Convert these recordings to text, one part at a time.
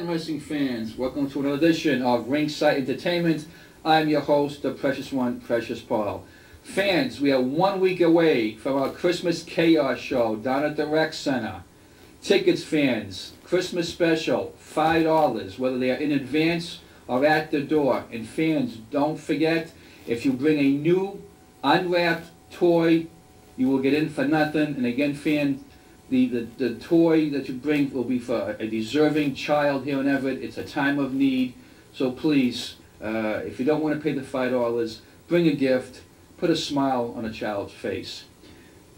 and wrestling fans, welcome to another edition of Ringside Entertainment. I'm your host, the Precious One, Precious Paul. Fans, we are 1 week away from our Christmas Chaos Show down at the Rec Center. Tickets, fans, Christmas special, $5, whether they are in advance or at the door. And fans, don't forget, if you bring a new unwrapped toy, you will get in for nothing. And again, fans, the toy that you bring will be for a deserving child here in Everett. It's a time of need. So please, if you don't want to pay the $5, bring a gift. Put a smile on a child's face.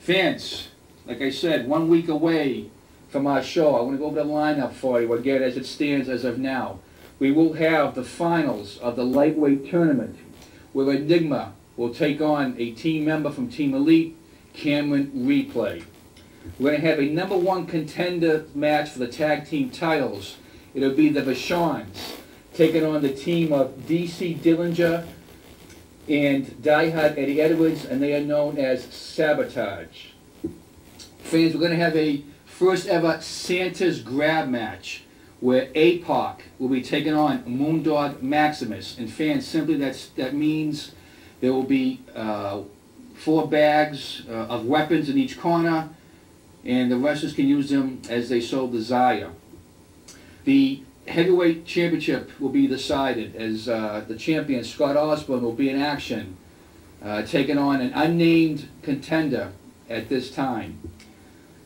Fans, like I said, 1 week away from our show. I want to go over the lineup for you again as it stands as of now. We will have the finals of the lightweight tournament, where Enigma will take on a team member from Team Elite, Cameron Replay. We're going to have a #1 contender match for the tag team titles. It'll be the Vachons taking on the team of DC Dillinger and Diehard Eddie Edwards, and they are known as Sabotage. Fans, we're going to have a first ever Santa's Grab match where APOC will be taking on Moondog Maximus. And fans, simply that means there will be 4 bags of weapons in each corner, and the wrestlers can use them as they so desire. The heavyweight championship will be decided as the champion Scott Osborne will be in action, taking on an unnamed contender at this time.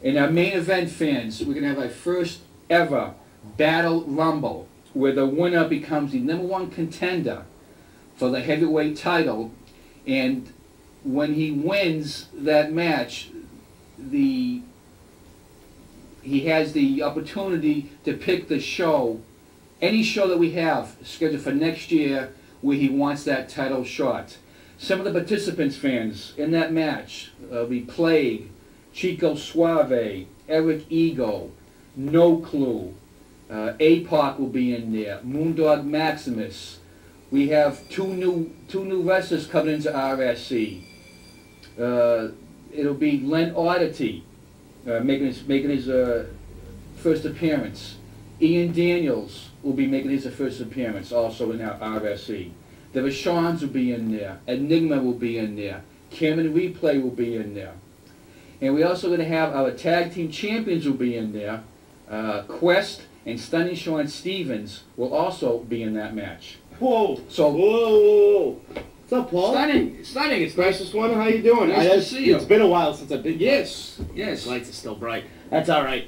In our main event, fans, we're going to have our first ever Battle Rumble, where the winner becomes the #1 contender for the heavyweight title, and when he wins that match, he has the opportunity to pick the show, any show that we have scheduled for next year where he wants that title shot. Some of the participants, fans, in that match will be Plague, Chico Suave, Eric Ego, No Clue, APOC will be in there, Moondog Maximus. We have two new wrestlers coming into RSE. It'll be Len Oddity making his first appearance. Ian Daniels will be making his first appearance also in our RSE. The Vachons will be in there. Enigma will be in there. Cameron Replay will be in there. And we're also going to have our tag team champions will be in there. Quest and Stunning Sean Stevens will also be in that match. Whoa! So, whoa! What's up, Paul? Stunning! It's Precious One, how you doing? Nice to see you. It's been a while since I've been. Yes. Lights are still bright. That's all right.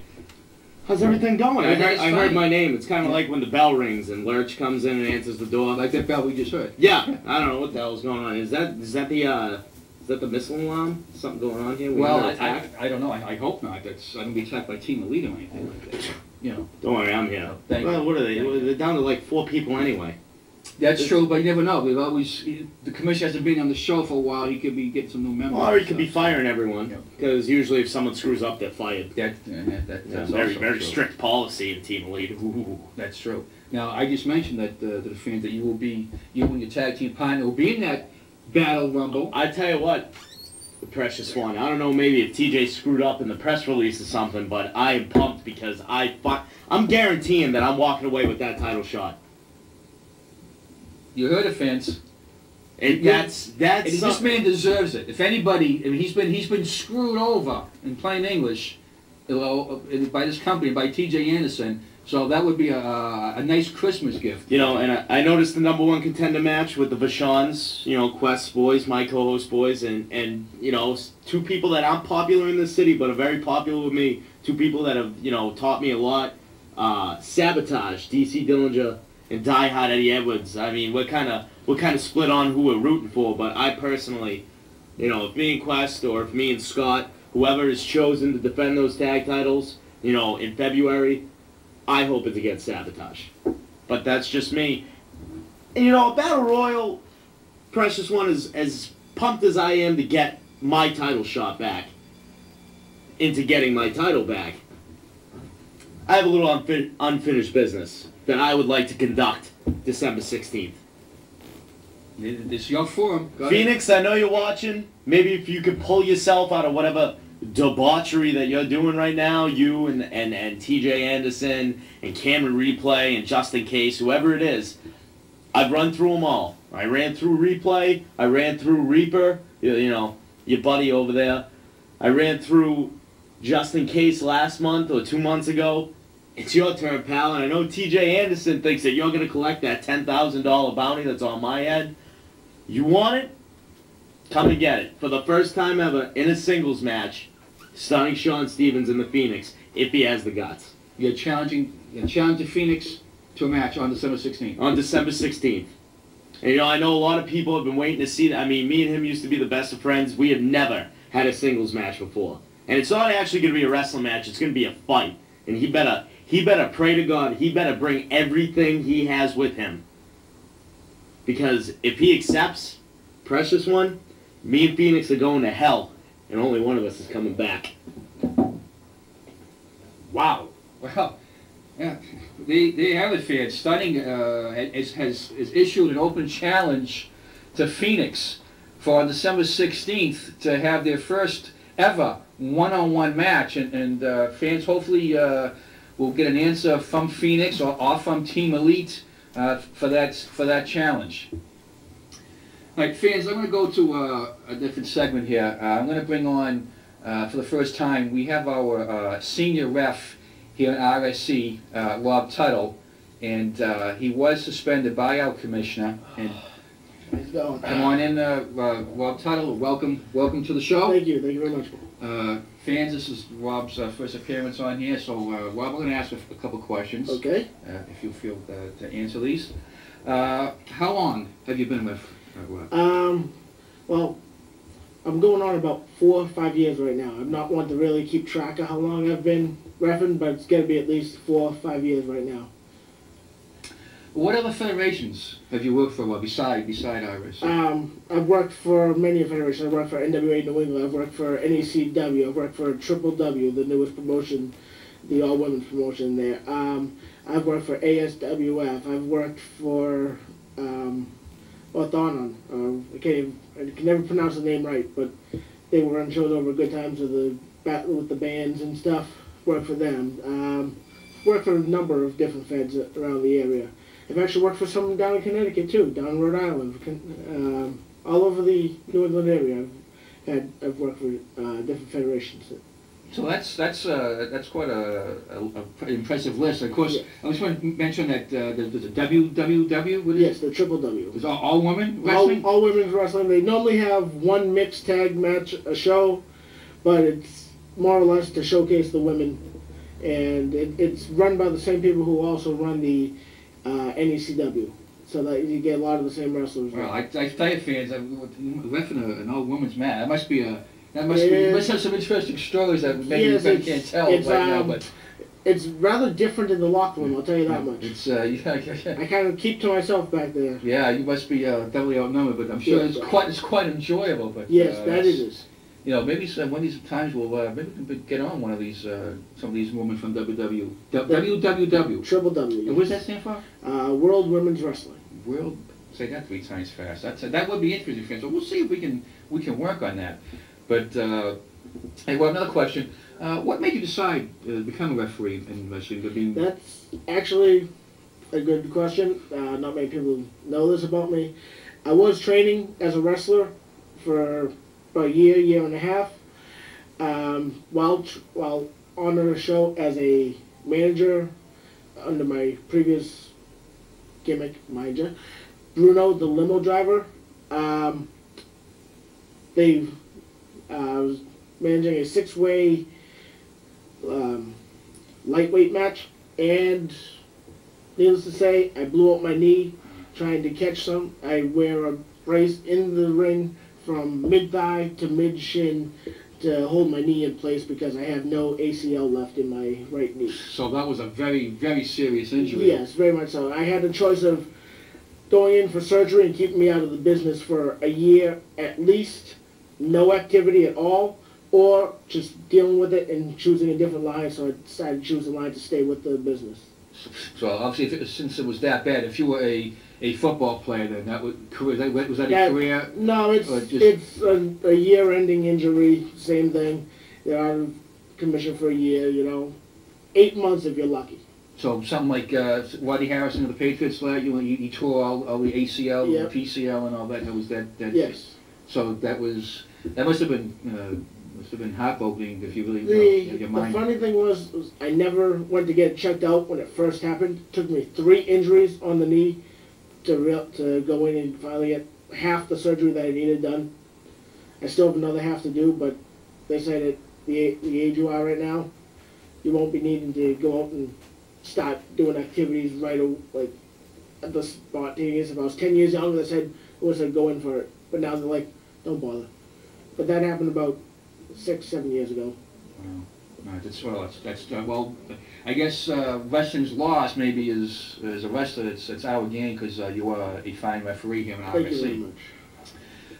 How's everything going? I heard my name. It's kind of like when the bell rings and Lurch comes in and answers the door. Like that bell we just heard. Yeah. I don't know what the hell's going on. Is that the missile alarm? Something going on here? Well, I don't know. I hope not. I don't be attacked by Team Elite or anything like that. You know. Don't worry, I'm here. Thank you. What are they? They're down to like 4 people anyway. That's true, but you never know. The commissioner hasn't been on the show for a while. He could be getting some new members. Or he could be firing everyone. Because usually if someone screws up, they're fired. That's very true. strict policy in Team Elite. Ooh. That's true. Now, I just mentioned that to the fans that you and your tag team partner will be in that Battle Rumble. I tell you what, the Precious One. I don't know, maybe if TJ screwed up in the press release or something, but I am pumped because I'm guaranteeing that I'm walking away with that title shot. You heard it, fans. And this man deserves it. If anybody, I mean, he's been screwed over in plain English, by this company, by TJ Anderson. So that would be a nice Christmas gift. You know, and I noticed the #1 contender match with the Vachons, you know, Quest boys, my co-host boys, and you know, 2 people that aren't popular in this city but are very popular with me. 2 people that have, you know, taught me a lot. Sabotage, DC Dillinger, and Diehard Eddie Edwards. I mean, we're kind of split on who we're rooting for, but I personally, you know, if me and Quest or if me and Scott, whoever is chosen to defend those tag titles, you know, in February, I hope it's against Sabotage. But that's just me. And, you know, a Battle Royal, Precious One, is as pumped as I am to get my title shot back, into getting my title back. I have a little unfinished business that I would like to conduct December 16th. It's your forum. Phoenix, I know you're watching. Maybe if you could pull yourself out of whatever debauchery that you're doing right now, you and TJ Anderson and Cameron Replay and Justin Case, whoever it is, I've run through them all. I ran through Replay. I ran through Reaper, you know, your buddy over there. I ran through Justin Case last month or 2 months ago. It's your turn, pal, and I know TJ Anderson thinks that you're going to collect that $10,000 bounty that's on my head. You want it? Come and get it. For the first time ever in a singles match, stunning Sean Stevens in the Phoenix, if he has the guts. You're challenging Phoenix to a match on December 16th. On December 16th. And, you know, I know a lot of people have been waiting to see that. I mean, me and him used to be the best of friends. We have never had a singles match before. And it's not actually going to be a wrestling match. It's going to be a fight. And he better pray to God. He better bring everything he has with him. Because if he accepts Precious One, me and Phoenix are going to hell. And only one of us is coming back. Wow. Well, yeah. They have it, fans. Stunning has issued an open challenge to Phoenix for December 16th to have their first ever one-on-one match. And fans hopefully will get an answer from Phoenix or from Team Elite for that challenge. All right, fans, I'm going to go to a different segment here. I'm going to bring on, for the first time, we have our senior ref here at RSE, Rob Tuttle, and he was suspended by our commissioner. And come on in, Rob Tuttle. Welcome to the show. Thank you very much. Fans, this is Rob's first appearance on here, so Rob, we're going to ask a couple questions. Okay. If you feel to answer these. How long have you been with Rob? Well, I'm going on about 4 or 5 years right now. I'm not one to really keep track of how long I've been reffing, but it's got to be at least 4 or 5 years right now. What other federations have you worked for, Rob, beside RSE? I've worked for many federations. I've worked for NWA New England. I've worked for NECW. I've worked for Triple W, the newest promotion, the all-women's promotion there. I've worked for ASWF. I've worked for Orthonon. I can never pronounce the name right, but they were on shows over Good Times with the battle with the bands and stuff. Worked for them. Worked for a number of different feds around the area. I've actually worked for some down in Connecticut too, down in Rhode Island, all over the New England area. I've worked for different federations. So that's quite a impressive list. Of course, yeah. I just want to mention that there's a WWW. What is yes, the Triple W. Is all women wrestling? All women's wrestling. They normally have one mixed tag match a show, but it's more or less to showcase the women, and it's run by the same people who also run the NECW, so that you get a lot of the same wrestlers. Well, I tell you, fans, reffing an all women's match. That must have some interesting stories that maybe yes, you can't tell right now. But it's rather different in the locker room. I'll tell you that much. It's yeah. I kind of keep to myself back there. Yeah, you must be doubly outnumbered, but I'm sure it's quite enjoyable. But yes, that it is. You know, maybe one of these times we'll maybe we can get on one of these some of these women from WWW. Triple W. And what does that stand for? World Women's Wrestling. World. Say that 3 times fast. That would be interesting, fans. So we'll see if we can work on that. But hey, well, another question. What made you decide to become a referee in wrestling? That's actually a good question. Not many people know this about me. I was training as a wrestler for about a year and a half, while on a show as a manager under my previous gimmick, mind you, Bruno, the limo driver. I was managing a 6-way lightweight match, and needless to say, I blew out my knee trying to catch some. I wear a brace in the ring from mid-thigh to mid-shin to hold my knee in place because I have no ACL left in my right knee. So that was a very, very serious injury. Yes, very much so. I had a choice of going in for surgery and keeping me out of the business for a year at least, no activity at all, or just dealing with it and choosing a different line, so I decided to choose a line to stay with the business. So obviously, since it was that bad, if you were a football player, then was that a career? No, it's a year-ending injury, same thing. They're out of commission for a year, 8 months if you're lucky. So something like Waddy Harrison of the Patriots, he tore all the ACL, Yep. the PCL, and all that. That was that. Yes. So that must have been heartbreaking if you really your The mind. funny thing was I never went to get checked out when it first happened. It took me 3 injuries on the knee to go in and finally get half the surgery that I needed done. I still have another half to do, but they said at the age you are right now, you won't be needing to go out and start doing activities like at the spontaneous. If I was 10 years younger, they said, go in for it. But now they're like, don't bother. But that happened about 6-7 years ago. Well, I guess wrestling's loss maybe is as a wrestler, it's our game because you are a fine referee here in RSE. Thank you very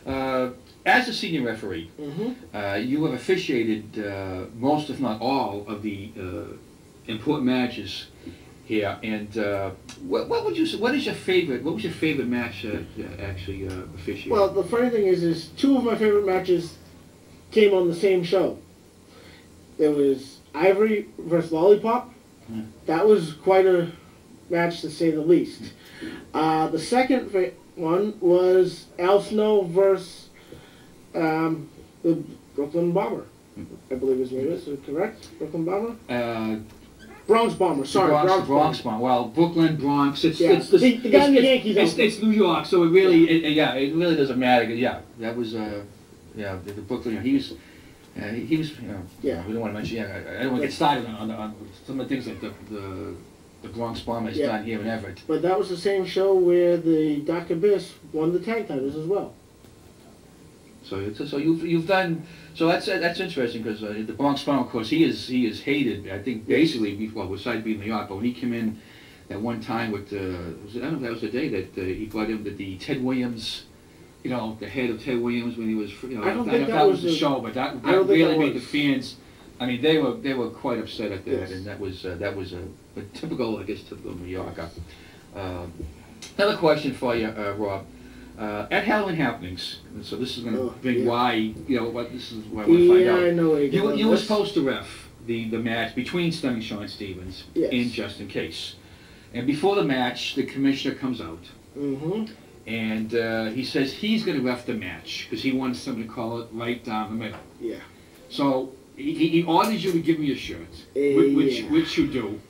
much. As a senior referee, you have officiated most, if not all, of the important matches here. And what is your favorite? What was your favorite match actually officiated? Well, the funny thing is 2 of my favorite matches came on the same show. There was Ivory versus Lollipop. That was quite a match to say the least. The second one was Al Snow versus the Brooklyn Bomber. I believe his name is correct? Brooklyn Bomber? Bronx Bomber, sorry. Bronx Bomber. Well, Brooklyn, Bronx, the guy in the Yankees it's New York, so it really, it really doesn't matter. Yeah, that was, the Brooklyn, he was, we don't want to mention, I don't want to get started on some of the things that the Bronx Bomber has done here in Everett. But that was the same show where the Dark Abyss won the tag titles as well. So you've done, so that's interesting because the Bronx Bomber, of course, he is hated. I think basically besides being New York, but when he came in that one time with I don't know if that was the day that he brought in the Ted Williams, the head of Ted Williams when he was, I don't think that was the show, but that really made the fans. I mean, they were quite upset at that, yes. And that was a typical New Yorker. Another question for you, Rob. At Halloween Happenings, so this is going to bring why, this is what I want to find out. I know. You were supposed to ref the match between Stunning Sean Stevens and Justin Case. And before the match, the commissioner comes out. And he says he's going to ref the match because he wants someone to call it right down the middle. Yeah. So he orders you to give me a shirt, which you do.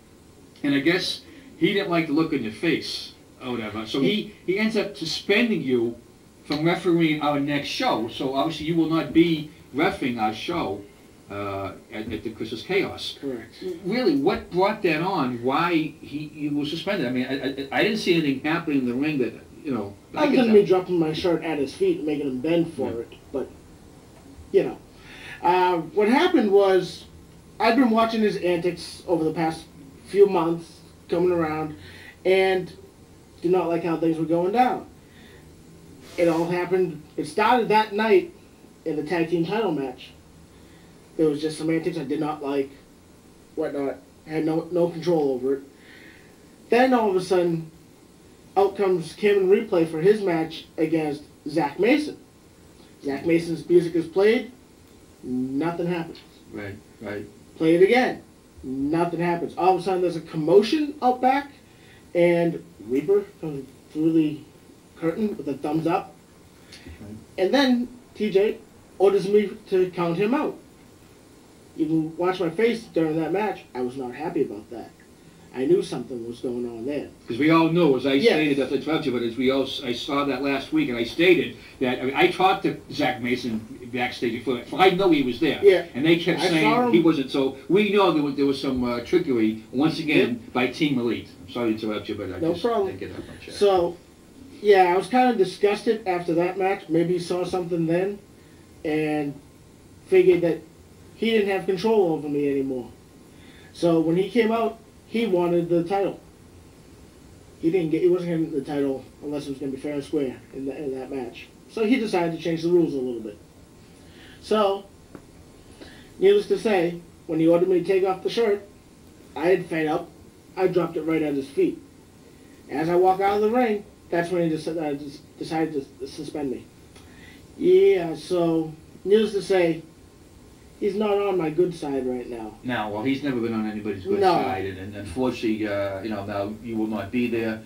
And I guess he didn't like the look on your face. Or whatever. So he ends up suspending you from refereeing our next show. So obviously you will not be refereeing our show at the Christmas Chaos. Correct. Really, what brought that on? Why he was suspended? I mean, I didn't see anything happening in the ring that Other than me dropping my shirt at his feet and making him bend for it, but what happened was I'd been watching his antics over the past few months coming around, and did not like how things were going down. It all happened, it started that night in the tag team title match. There was just some antics I did not like, whatnot, had no control over it. Then all of a sudden, out comes Kim in replay for his match against Zach Mason. Zach Mason's music is played, nothing happens. Right. Play it again, nothing happens. All of a sudden there's a commotion out back, and Reaper comes through the curtain with a thumbs up. And then TJ orders me to count him out. You can watch my face during that match. I was not happy about that. I knew something was going on there. Because we all knew, as I stated, that's what I told you, but I saw that last week, and I stated that, I talked to Zach Mason backstage before, so I know he was there. Yeah. And they kept saying he wasn't, so we know there was some trickery, once again, by Team Elite. I'm sorry to interrupt you, but I just didn't get that much. So, I was kind of disgusted after that match. Maybe he saw something then, and figured that he didn't have control over me anymore. So when he came out, he wanted the title. He wasn't getting the title unless it was going to be fair and square in that match. So he decided to change the rules a little bit. So, needless to say, when he ordered me to take off the shirt, I had fed up. I dropped it right at his feet. As I walk out of the ring, that's when he decided to suspend me. Yeah, so, needless to say, he's not on my good side right now. Now, well, he's never been on anybody's good No. side, and unfortunately, now you will not be there.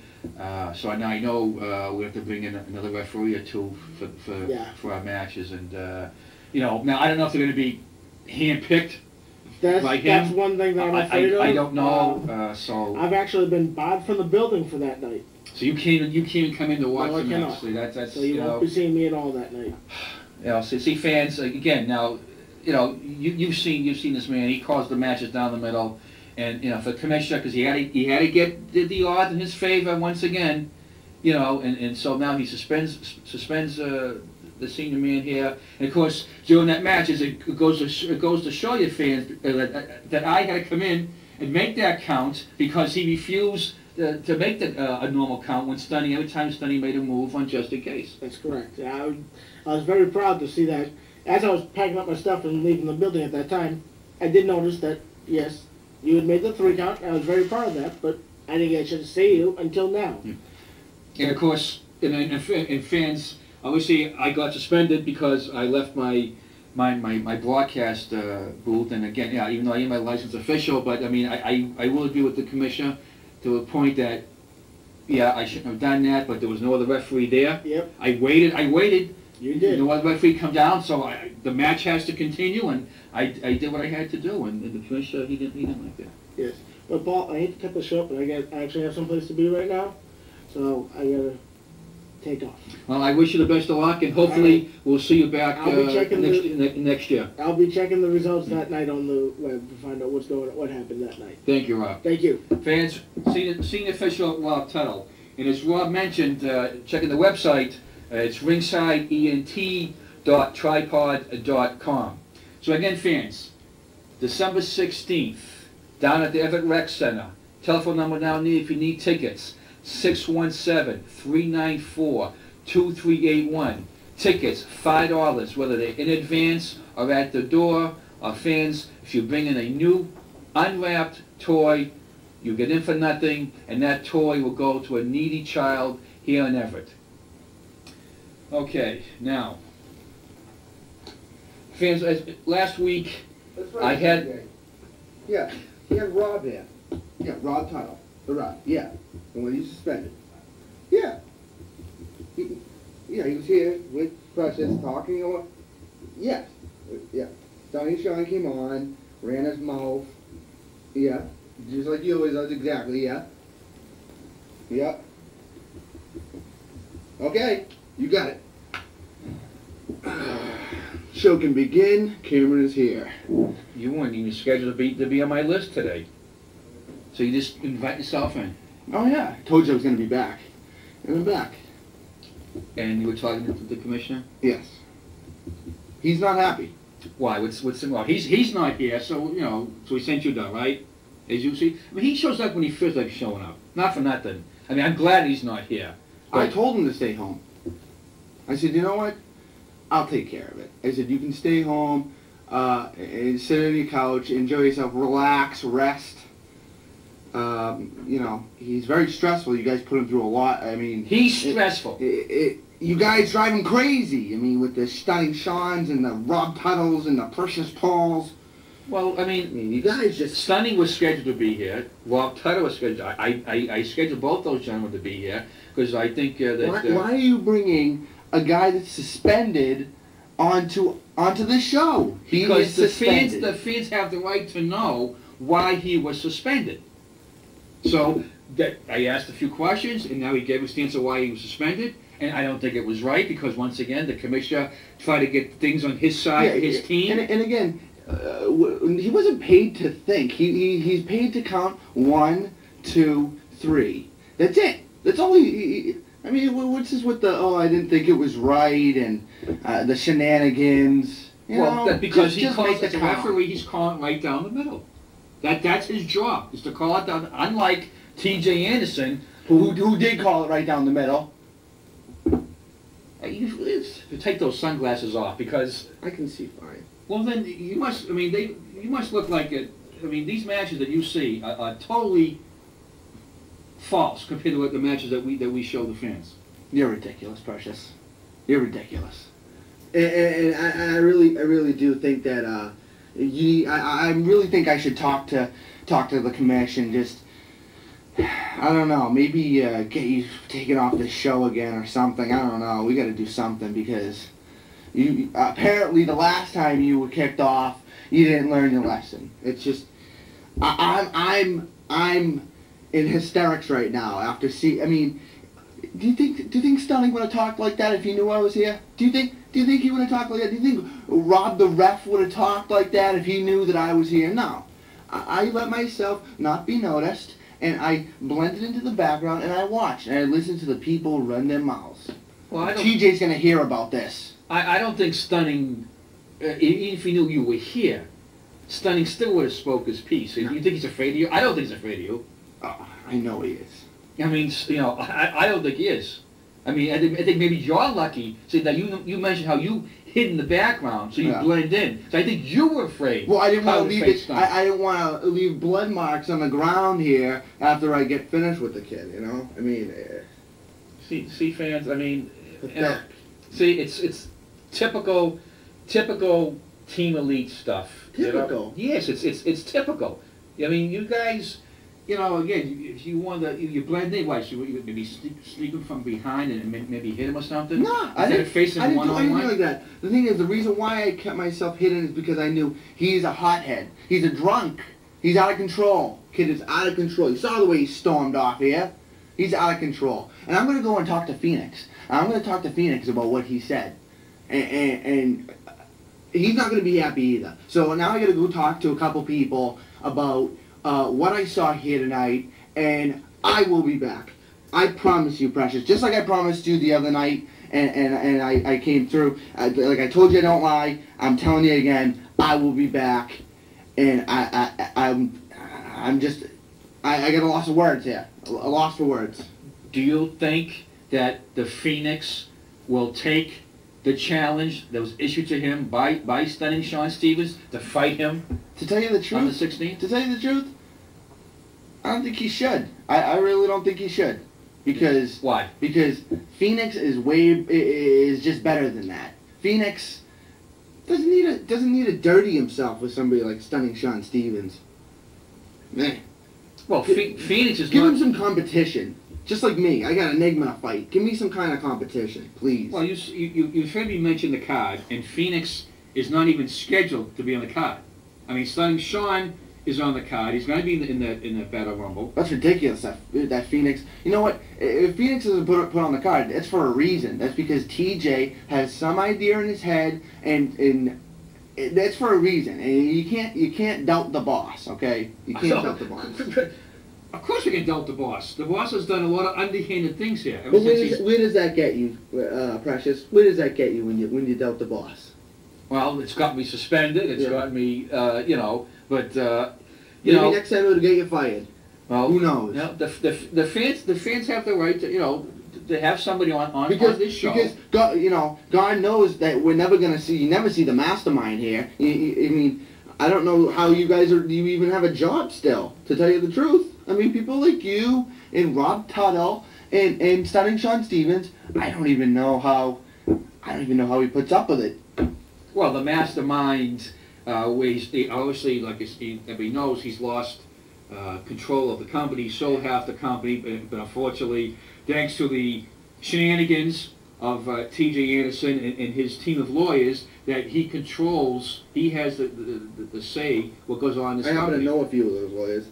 So now I know we have to bring in another referee or two for our matches, and now I don't know if they're going to be handpicked. That's one thing that I'm afraid of. I don't know. So I've actually been barred from the building for that night. so you can't even come in to watch No, I the match. cannot. That's So you won't be seeing me at all that night. see fans again now. You've seen this man. He calls the matches down the middle, and for the commissioner, because he had to get the odds in his favor once again, and so now he suspends the senior man here, and of course during that match, it goes to show you fans that I had to come in and make that count because he refused to make a normal count when every time Stunning made a move on just in case. That's correct. I was very proud to see that. As I was packing up my stuff and leaving the building at that time, I did notice that, yes, you had made the 3 count. I was very proud of that, but I didn't get a chance to see you until now. And of course, in fans, obviously I got suspended because I left my broadcast booth, and again, even though I am my licensed official, but I mean, I will agree with the commissioner to a point that, I shouldn't have done that, but there was no other referee there. Yep. I waited. You did. No other referee come down, so the match has to continue, and I did what I had to do, and the commissioner, he didn't like that. Yes. But Paul, I hate to cut the show, but I actually have someplace to be right now, so I gotta take off. Well, I wish you the best of luck, and hopefully we'll see you back I'll be checking next year. I'll be checking the results that night on the web to find out what happened that night. Thank you, Rob. Thank you. Fans, senior official Rob Tuttle. And as Rob mentioned, checking the website, it's ringsideent.tripod.com. So again, fans, December 16th, down at the Everett Rec Center. Telephone number down there if you need tickets, 617-394-2381. Tickets, $5, whether they're in advance or at the door. Fans, if you bring in a new unwrapped toy, you get in for nothing, and that toy will go to a needy child here in Everett. Okay, now, fans, last week I had... Yeah, he had Rob there. Yeah, Rob Tuttle. The Rob, yeah. And when he's suspended. Yeah. He was here with Precious talking or... Yes. Yeah. Sonny Sean came on, ran his mouth. Yeah. Just like you always does, exactly, yeah. Yeah. Okay, you got it. Show can begin. Cameron is here. You weren't even scheduled to be on my list today. So you just invite yourself in. Oh yeah, told you I was going to be back. And I'm back. And you were talking to the commissioner? Yes. He's not happy. Why? What's well, he's not here, so so he sent you down, right? As you see, I mean, he shows up when he feels like showing up. Not for nothing. I mean, I'm glad he's not here. I told him to stay home. I said, you know what? I'll take care of it. I said, you can stay home, and sit on your couch, enjoy yourself, relax, rest. He's very stressful. You guys put him through a lot. I mean... He's stressful. You guys drive him crazy. I mean, with the Stunning Seans and the Rob Tuttles and the Precious Pauls. Well, I mean you guys just... Stunning was scheduled to be here. Rob Tuttle was scheduled. I scheduled both those gentlemen to be here because I think that... Why are you bringing a guy that's suspended onto the show? Because the fans have the right to know why he was suspended. So I asked a few questions, and now he gave us the answer why he was suspended. And I don't think it was right because once again the commissioner tried to get things on his side, his team. And again, he wasn't paid to think. He's paid to count 1, 2, 3. That's it. That's all he I mean, what's this with the I didn't think it was right and the shenanigans? Because he calls as a referee, he's calling right down the middle. That's his job, is to call it down. Unlike T.J. Anderson, who did call it right down the middle. You take those sunglasses off because I can see fine. Well, then you must. I mean, you must look like it. I mean, these matches that you see are totally false compared to the matches that we show the fans. You're ridiculous, Precious. You're ridiculous. And I really do think that I really think I should talk to the commission. Just, I don't know, maybe get you taken off the show again or something. I don't know. We got to do something because you apparently the last time you were kicked off, you didn't learn your lesson. It's just, I'm in hysterics right now after I mean, do you think Stunning would have talked like that if he knew I was here? Do you think he would have talked like that? Do you think Rob the ref would have talked like that if he knew that I was here? No. I let myself not be noticed, and I blended into the background, and I watched, and I listened to the people run their mouths. Well, TJ's gonna hear about this. I don't think Stunning, even if he knew you were here, Stunning still would have spoke his piece. You think he's afraid of you? I don't think he's afraid of you. Oh, I know he is. I mean, you know, I don't think he is. I mean, I think maybe you're lucky. See, that you mentioned how you hid in the background, so you blended in. So I think you were afraid. Well, I didn't want to leave it. I didn't want to leave blood marks on the ground here after I get finished with the kid. You know, I mean. See, fans. I mean, you know, see, it's typical Team Elite stuff. Typical. You know? Yes, it's typical. I mean, you guys. You know, again, if you want to, you blend in, what, you maybe sneaking from behind and maybe hit him or something? No, I didn't do anything one-on-one? like that. The thing is, the reason why I kept myself hidden is because I knew he's a hothead. He's a drunk. He's out of control. Kid is out of control. You saw the way he stormed off here. He's out of control. And I'm going to go and talk to Phoenix. I'm going to talk to Phoenix about what he said. And he's not going to be happy either. So now I got to go talk to a couple people about what I saw here tonight, and I will be back. I promise you, Precious. Just like I promised you the other night, and I came through. Like I told you, I don't lie. I'm telling you again, I will be back. And I'm just, I got a loss of words here. A loss for words. Do you think that the Phoenix will take the challenge that was issued to him by Stunning Sean Stevens to fight him? To tell you the truth, on the 16th? To tell you the truth, I don't think he should. I really don't think he should. Because why? Because Phoenix is just better than that. Phoenix doesn't need to dirty himself with somebody like Stunning Sean Stevens. Man. Well, Phoenix is give him some competition. Just like me, I got Enigma to fight. Give me some kind of competition, please. Well, you heard me mention the card, and Phoenix is not even scheduled to be on the card. I mean, Stunning Sean is on the card. He's going to be in the Battle Rumble. That's ridiculous. That Phoenix. You know what? If Phoenix isn't put on the card, it's for a reason. That's because TJ has some idea in his head, and that's for a reason. And you can't doubt the boss. Okay, you can't doubt the boss. Of course we can doubt the boss. The boss has done a lot of underhanded things here. But where does that get you, Precious? Where does that get you when you doubt the boss? Well, it's got me suspended. It's got me, you know. But maybe next time it'll get you fired. Well, who knows? You know, the fans have the right to to have somebody on this show. Because God knows that we're never gonna see. You never see the mastermind here. I mean, I don't know how you guys do you even have a job still? To tell you the truth, I mean, people like you and Rob Tuttle and Stunning Sean Stevens. I don't even know how he puts up with it. Well, the mastermind. Obviously, like everybody knows, he's lost control of the company. He sold half the company, but unfortunately, thanks to the shenanigans of T.J. Anderson and his team of lawyers, that he controls. He has the say what goes on in this company. I happen to know a few of those lawyers.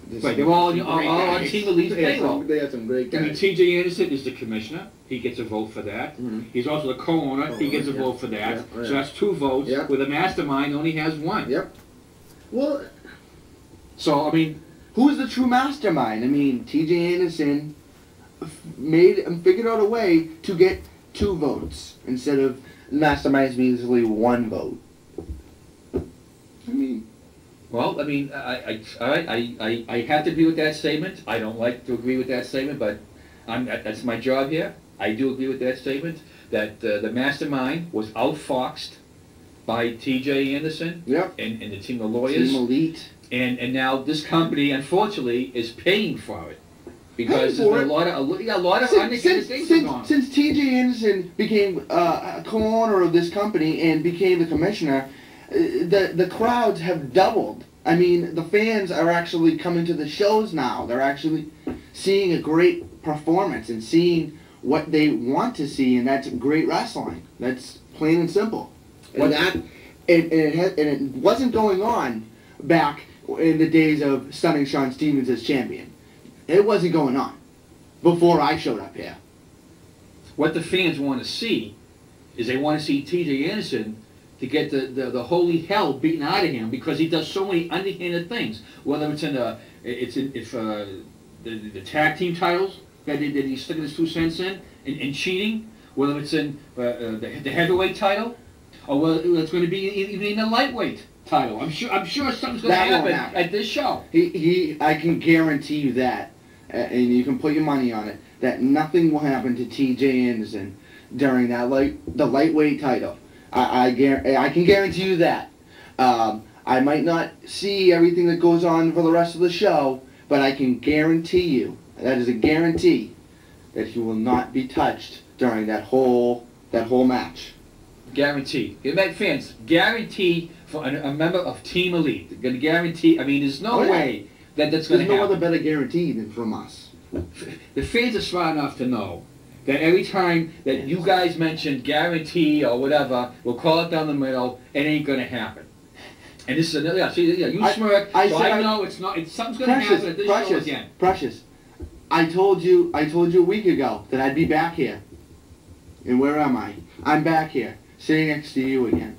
Right, they're all on Team Elite's payroll. They have some great guys. I mean, T.J. Anderson is the commissioner. He gets a vote for that. Mm-hmm. He's also the co-owner. He gets a vote for that. Yeah, right. So that's 2 votes. Yep. Where the mastermind only has 1. Yep. Well, so I mean, who's the true mastermind? I mean, T.J. Anderson figured out a way to get 2 votes instead of mastermind's easily 1 vote. I mean. Well, I mean, I have to agree with that statement. I don't like to agree with that statement, but that's my job here. I do agree with that statement, that the mastermind was outfoxed by T.J. Anderson and the team of lawyers. Team Elite. And now this company, unfortunately, is paying for it. Because there's been a lot of underhanded things going on. Since T.J. Anderson became a co-owner of this company and became the commissioner, the crowds have doubled. I mean, the fans are actually coming to the shows now. They're actually seeing a great performance and seeing what they want to see, and that's great wrestling. That's plain and simple. And it wasn't going on back in the days of Stunning Sean Stevens as champion. It wasn't going on before I showed up here. What the fans want to see is they want to see T.J. Anderson to get the holy hell beaten out of him because he does so many underhanded things. Whether it's in the tag team titles that he's sticking his 2 cents in cheating, whether it's in the heavyweight title, or whether it's going to be even in the lightweight title. I'm sure something's going to happen at this show. I can guarantee you that, and you can put your money on it, that nothing will happen to T.J. Anderson during the lightweight title. I can guarantee you that. I might not see everything that goes on for the rest of the show, but I can guarantee you, that is a guarantee, that he will not be touched during that whole match. Guarantee. Fans, guarantee for a member of Team Elite. They're going to guarantee. I mean, there's no way that's going to happen. There's no other better guarantee than from us. The fans are smart enough to know that every time that you guys mention guarantee or whatever, we'll call it down the middle, it ain't going to happen. And this is another, you smirk, so I know it's not, something's going to happen at this show again. Precious, I told you a week ago that I'd be back here. And where am I? I'm back here, sitting next to you again.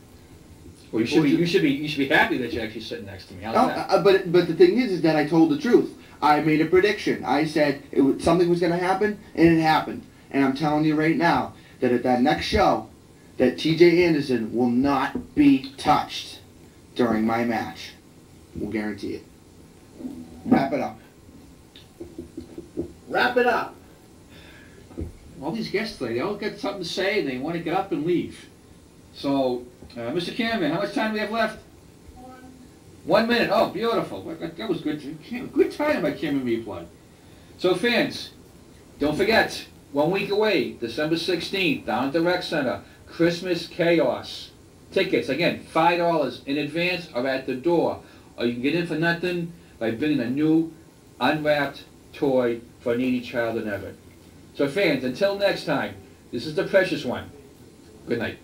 Well, you should be happy that you're actually sitting next to me. How's that? But the thing is that I told the truth. I made a prediction. I said something was going to happen, and it happened. And I'm telling you right now that at that next show, that T.J. Anderson will not be touched during my match. We'll guarantee it. Wrap it up. Wrap it up. All these guests today, they all got something to say, and they want to get up and leave. So, Mr. Cameraman, how much time do we have left? 1 minute. Oh, beautiful. That was good. Good time by Cameraman Plug. So, fans, don't forget, 1 week away, December 16th, down at the Rec Center, Christmas Chaos. Tickets, again, $5 in advance or at the door. Or you can get in for nothing by bringing a new, unwrapped toy for a needy child in heaven. So fans, until next time, this is the Precious One. Good night.